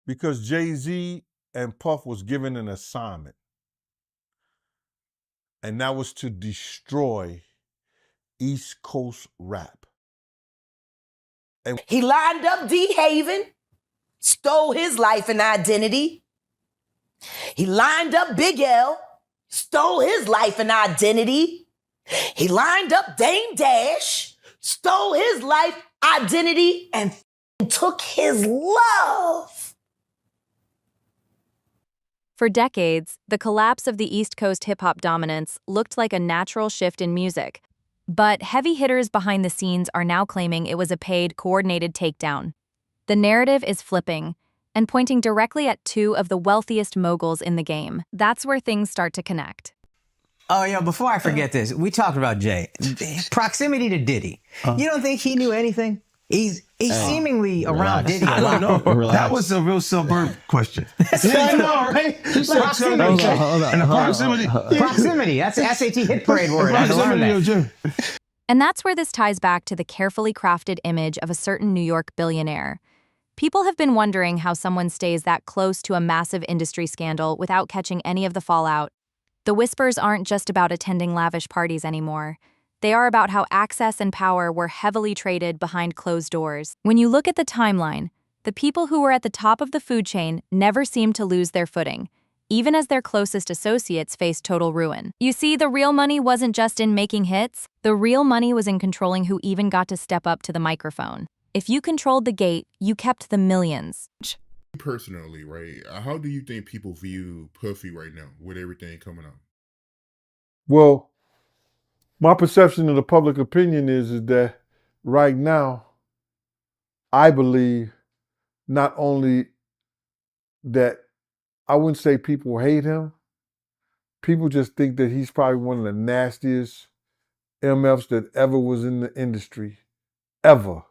because Jay-Z and Puff was given an assignment, and that was to destroy East Coast rap. And he lined up D-Haven, stole his life and identity. He lined up Big L, stole his life and identity. He lined up Dame Dash, stole his life, identity, and took his love. For decades, the collapse of the East Coast hip-hop dominance looked like a natural shift in music. But heavy hitters behind the scenes are now claiming it was a paid, coordinated takedown. The narrative is flipping and pointing directly at two of the wealthiest moguls in the game. That's where things start to connect. Oh, yeah, before I forget this, we talked about Jay. Proximity to Diddy. You don't think he knew anything? He's seemingly around Diddy a lot. No, that was a real suburb question. I know, right? Proximity. Proximity. That's the SAT hit parade word. I had to learn that. And that's where this ties back to the carefully crafted image of a certain New York billionaire. People have been wondering how someone stays that close to a massive industry scandal without catching any of the fallout. The whispers aren't just about attending lavish parties anymore. They are about how access and power were heavily traded behind closed doors. When you look at the timeline, the people who were at the top of the food chain never seemed to lose their footing, even as their closest associates faced total ruin. You see, the real money wasn't just in making hits. The real money was in controlling who even got to step up to the microphone. If you controlled the gate, you kept the millions. Personally, right, how do you think people view Puffy right now with everything coming out? well, my perception of the public opinion is that right now, I believe not only that I wouldn't say people hate him, people just think that he's probably one of the nastiest MFs that ever was in the industry, ever.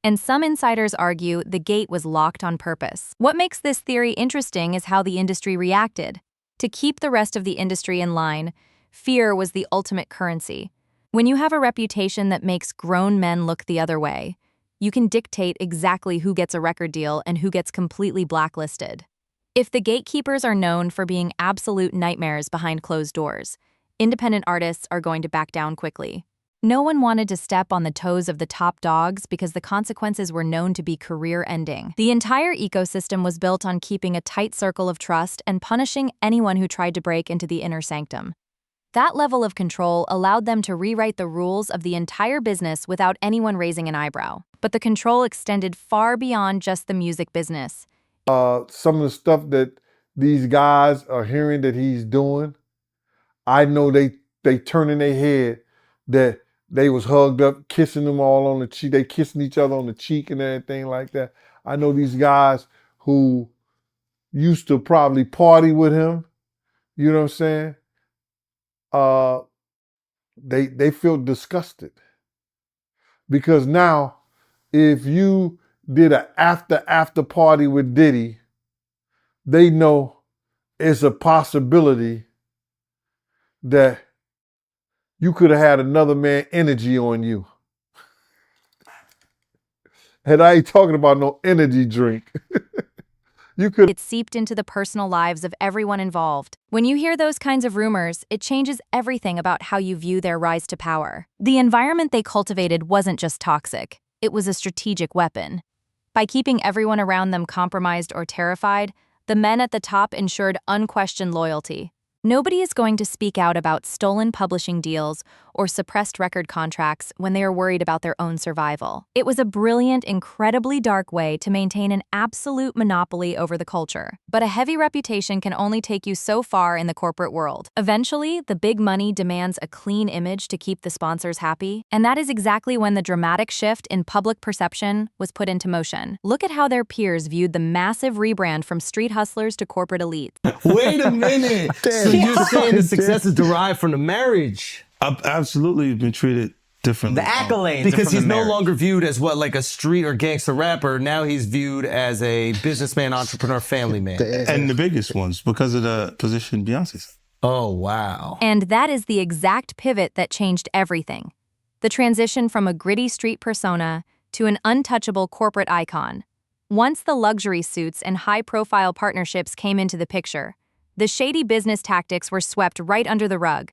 And some insiders argue the gate was locked on purpose. What makes this theory interesting is how the industry reacted. To keep the rest of the industry in line, fear was the ultimate currency. When you have a reputation that makes grown men look the other way, you can dictate exactly who gets a record deal and who gets completely blacklisted. If the gatekeepers are known for being absolute nightmares behind closed doors, independent artists are going to back down quickly. No one wanted to step on the toes of the top dogs because the consequences were known to be career-ending. The entire ecosystem was built on keeping a tight circle of trust and punishing anyone who tried to break into the inner sanctum. That level of control allowed them to rewrite the rules of the entire business without anyone raising an eyebrow. But the control extended far beyond just the music business. Some of the stuff that these guys are hearing that he's doing, I know they turn in their head that they was hugged up, kissing them all on the cheek. They kissing each other on the cheek and everything like that. I know these guys who used to probably party with him, you know what I'm saying? They feel disgusted. Because now, if you did an after party with Diddy, they know it's a possibility that you could have had another man energy on you. And I ain't talking about no energy drink. It seeped into the personal lives of everyone involved. When you hear those kinds of rumors, it changes everything about how you view their rise to power. The environment they cultivated wasn't just toxic, it was a strategic weapon. By keeping everyone around them compromised or terrified, the men at the top ensured unquestioned loyalty. Nobody is going to speak out about stolen publishing deals or suppressed record contracts when they are worried about their own survival. It was a brilliant, incredibly dark way to maintain an absolute monopoly over the culture. But a heavy reputation can only take you so far in the corporate world. Eventually, the big money demands a clean image to keep the sponsors happy, and that is exactly when the dramatic shift in public perception was put into motion. Look at how their peers viewed the massive rebrand from street hustlers to corporate elites. Wait a minute. So you're saying the success is derived from the marriage? I've absolutely been treated differently. The accolades. Because he's no longer viewed as what, like a street or gangster rapper. Now he's viewed as a businessman, entrepreneur, family man. And the biggest ones because of the position Beyonce's. Oh, wow. And that is the exact pivot that changed everything. The transition from a gritty street persona to an untouchable corporate icon. Once the luxury suits and high-profile partnerships came into the picture, the shady business tactics were swept right under the rug.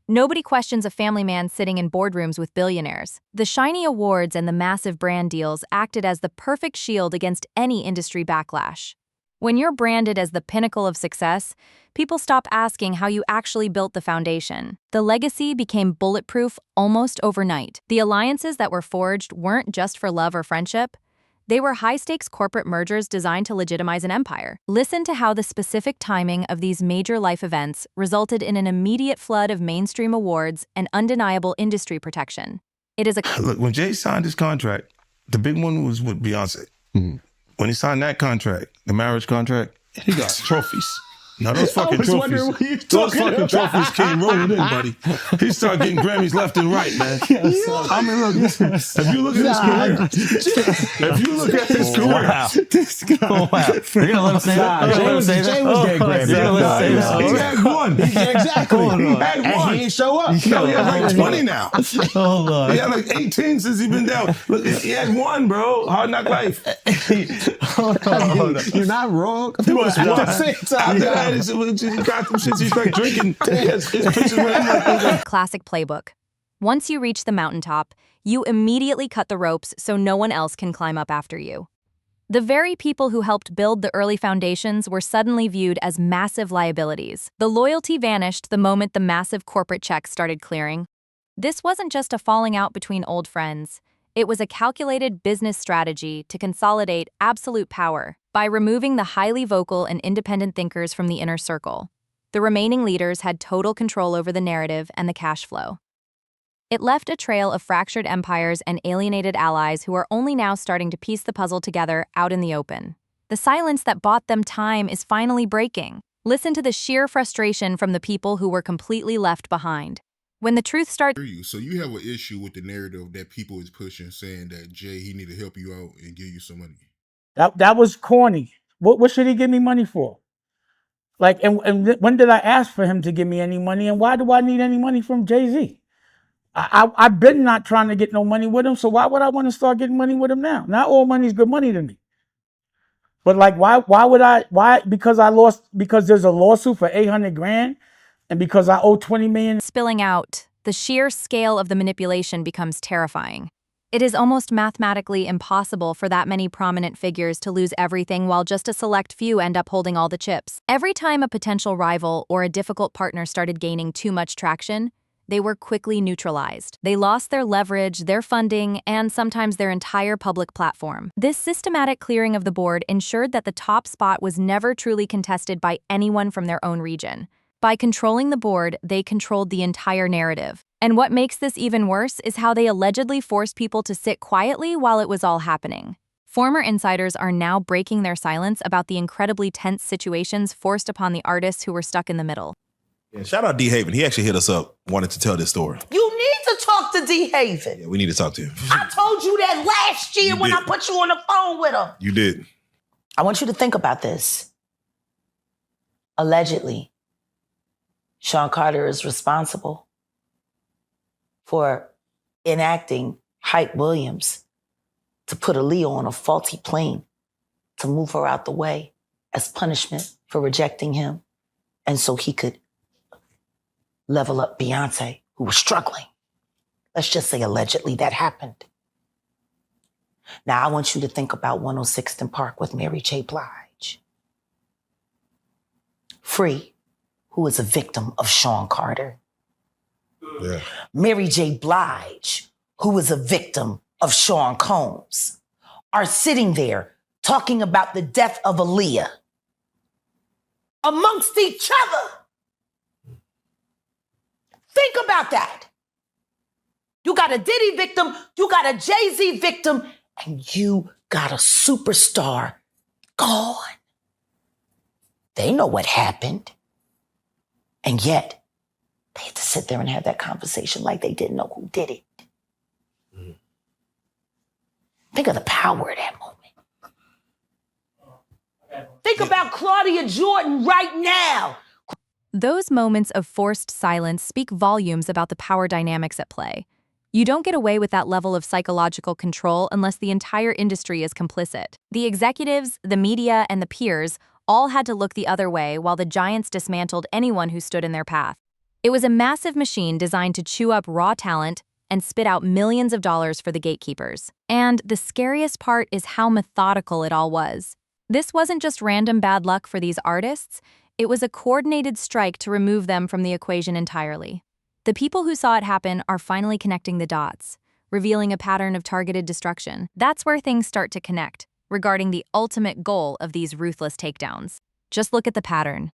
Nobody questions a family man sitting in boardrooms with billionaires. The shiny awards and the massive brand deals acted as the perfect shield against any industry backlash. When you're branded as the pinnacle of success, people stop asking how you actually built the foundation. The legacy became bulletproof almost overnight. The alliances that were forged weren't just for love or friendship. They were high-stakes corporate mergers designed to legitimize an empire. Listen to how the specific timing of these major life events resulted in an immediate flood of mainstream awards and undeniable industry protection. It is a... Look, when Jay signed his contract, the big one was with Beyonce. When he signed that contract, the marriage contract, he got trophies. Now those fucking trophies, trophies came rolling in, buddy. He started getting Grammys left and right, man. I mean, look, listen, if you look at his career, This guy. Wow. You're gonna let him say that? Jay was getting Grammys. he had one. Exactly. He had one. And he ain't show up. No, he has like 20 now. Hold on. He had like 18 since he been down. Look, he had one, bro. Hard Knock Life. Hold on. You're not wrong. He was At one. the same time. After that, he got them shits. He's like drinking. His pictures with him like classic playbook. Once you reach the mountaintop, you immediately cut the ropes so no one else can climb up after you. The very people who helped build the early foundations were suddenly viewed as massive liabilities. The loyalty vanished the moment the massive corporate checks started clearing. This wasn't just a falling out between old friends. It was a calculated business strategy to consolidate absolute power by removing the highly vocal and independent thinkers from the inner circle. The remaining leaders had total control over the narrative and the cash flow. It left a trail of fractured empires and alienated allies who are only now starting to piece the puzzle together out in the open. The silence that bought them time is finally breaking. Listen to the sheer frustration from the people who were completely left behind. When the truth starts... So you have an issue with the narrative that people is pushing, saying that Jay, he need to help you out and give you some money. That was corny. What should he give me money for? Like, and when did I ask for him to give me any money? And why do I need any money from Jay-Z? I've been not trying to get no money with him, so why would I want to start getting money with him now? Not all money is good money to me. But like, why? Because there's a lawsuit for $800,000, and because I owe $20 million. Spilling out, the sheer scale of the manipulation becomes terrifying. It is almost mathematically impossible for that many prominent figures to lose everything while just a select few end up holding all the chips. Every time a potential rival or a difficult partner started gaining too much traction, they were quickly neutralized. They lost their leverage, their funding, and sometimes their entire public platform. This systematic clearing of the board ensured that the top spot was never truly contested by anyone from their own region. By controlling the board, they controlled the entire narrative. And what makes this even worse is how they allegedly forced people to sit quietly while it was all happening. Former insiders are now breaking their silence about the incredibly tense situations forced upon the artists who were stuck in the middle. Yeah, shout out D. Haven. He actually hit us up, wanted to tell this story. You need to talk to D. Haven. Yeah, we need to talk to him. I told you that last year when I put you on the phone with him. You did. I want you to think about this. Allegedly, Sean Carter is responsible for enacting Hype Williams to put Aaliyah on a faulty plane to move her out the way as punishment for rejecting him, and so he could level up Beyonce, who was struggling. Let's just say allegedly that happened. Now I want you to think about 106th and Park with Mary J. Blige. Free, who is a victim of Sean Carter. Yeah. Mary J. Blige, who is a victim of Sean Combs, are sitting there talking about the death of Aaliyah amongst each other. Think about that. You got a Diddy victim, you got a Jay-Z victim, and you got a superstar gone. They know what happened. And yet, they had to sit there and have that conversation like they didn't know who did it. Mm. Think of the power of that moment. Think about Claudia Jordan right now. Those moments of forced silence speak volumes about the power dynamics at play. You don't get away with that level of psychological control unless the entire industry is complicit. The executives, the media, and the peers all had to look the other way while the giants dismantled anyone who stood in their path. It was a massive machine designed to chew up raw talent and spit out millions of dollars for the gatekeepers. And the scariest part is how methodical it all was. This wasn't just random bad luck for these artists, it was a coordinated strike to remove them from the equation entirely. The people who saw it happen are finally connecting the dots, revealing a pattern of targeted destruction. That's where things start to connect, regarding the ultimate goal of these ruthless takedowns. Just look at the pattern.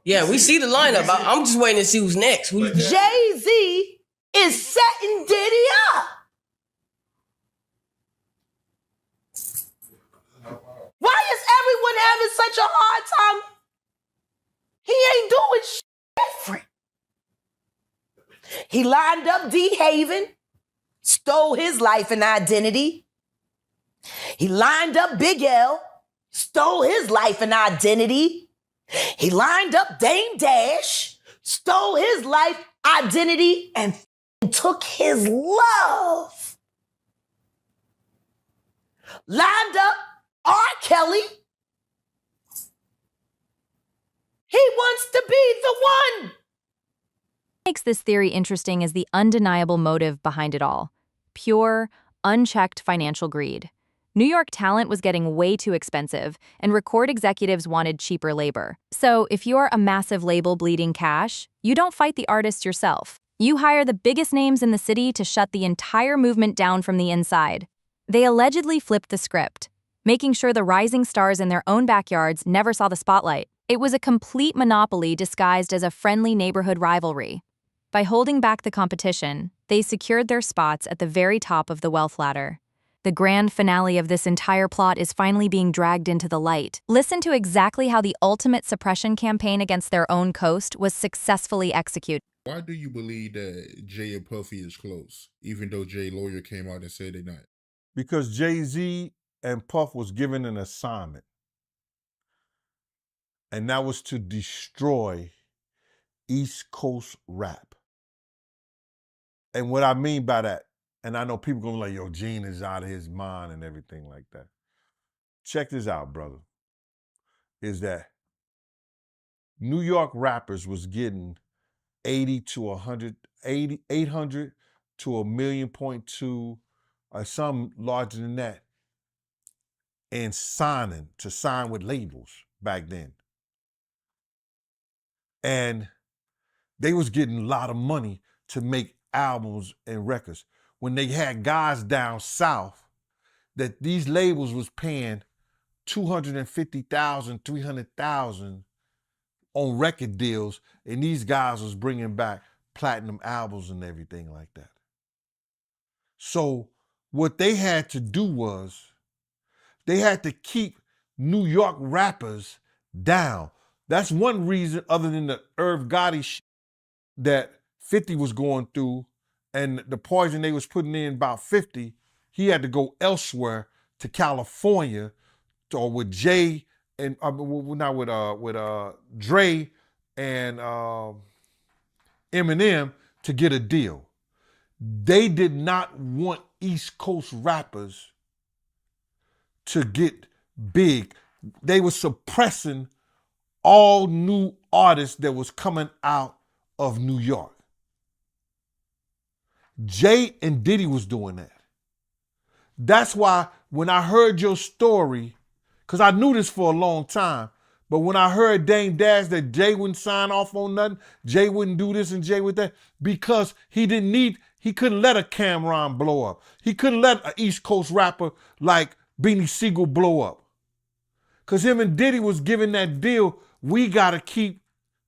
Yeah, we see the lineup. I'm just waiting to see who's next. Jay-Z is setting Diddy up. Why is everyone having such a hard time? He ain't doing shit different. He lined up D-Haven, stole his life and identity. He lined up Big L, stole his life and identity. He lined up Dame Dash, stole his life, identity, and took his love. Lined up R. Kelly. He wants to be the one. What makes this theory interesting is the undeniable motive behind it all. Pure, unchecked financial greed. New York talent was getting way too expensive, and record executives wanted cheaper labor. So if you're a massive label bleeding cash, you don't fight the artist yourself. You hire the biggest names in the city to shut the entire movement down from the inside. They allegedly flipped the script, making sure the rising stars in their own backyards never saw the spotlight. It was a complete monopoly disguised as a friendly neighborhood rivalry. By holding back the competition, they secured their spots at the very top of the wealth ladder. The grand finale of this entire plot is finally being dragged into the light. Listen to exactly how the ultimate suppression campaign against their own coast was successfully executed. Why do you believe that Jay and Puffy is close, even though Jay's lawyer came out and said they're not? Because Jay-Z and Puff was given an assignment. And that was to destroy East Coast rap. And what I mean by that, and I know people gonna be like, yo, Gene is out of his mind and everything like that. Check this out, brother. Is that New York rappers was getting 80 to 100, 800 to 1.2 million, or some larger than that, and sign with labels back then. And they was getting a lot of money to make albums and records. When they had guys down south that these labels was paying $250,000, $300,000 on record deals, and these guys was bringing back platinum albums and everything like that. So what they had to do was they had to keep New York rappers down. That's one reason, other than the Irv Gotti shit that 50 was going through and the poison they was putting in about 50, he had to go elsewhere to California or with Jay and not with Dre and Eminem to get a deal. They did not want East Coast rappers to get big. They were suppressing all new artists that was coming out of New York. Jay and Diddy was doing that. That's why when I heard your story, because I knew this for a long time, but when I heard Dame Dash that Jay wouldn't sign off on nothing, Jay wouldn't do this and Jay would that, because he couldn't let a Cameron blow up. He couldn't let an East Coast rapper like Beanie Siegel blow up. Because him and Diddy was giving that deal, we got to keep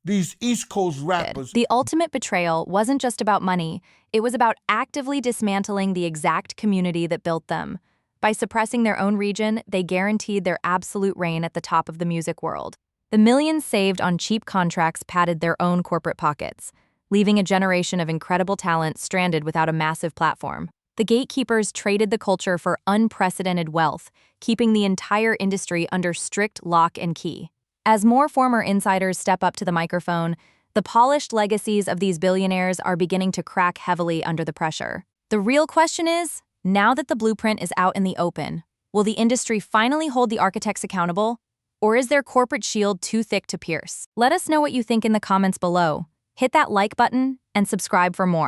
these East Coast rappers. The ultimate betrayal wasn't just about money, it was about actively dismantling the exact community that built them. By suppressing their own region, they guaranteed their absolute reign at the top of the music world. The millions saved on cheap contracts padded their own corporate pockets, leaving a generation of incredible talent stranded without a massive platform. The gatekeepers traded the culture for unprecedented wealth, keeping the entire industry under strict lock and key. As more former insiders step up to the microphone, the polished legacies of these billionaires are beginning to crack heavily under the pressure. The real question is, now that the blueprint is out in the open, will the industry finally hold the architects accountable? Or is their corporate shield too thick to pierce? Let us know what you think in the comments below. Hit that like button and subscribe for more.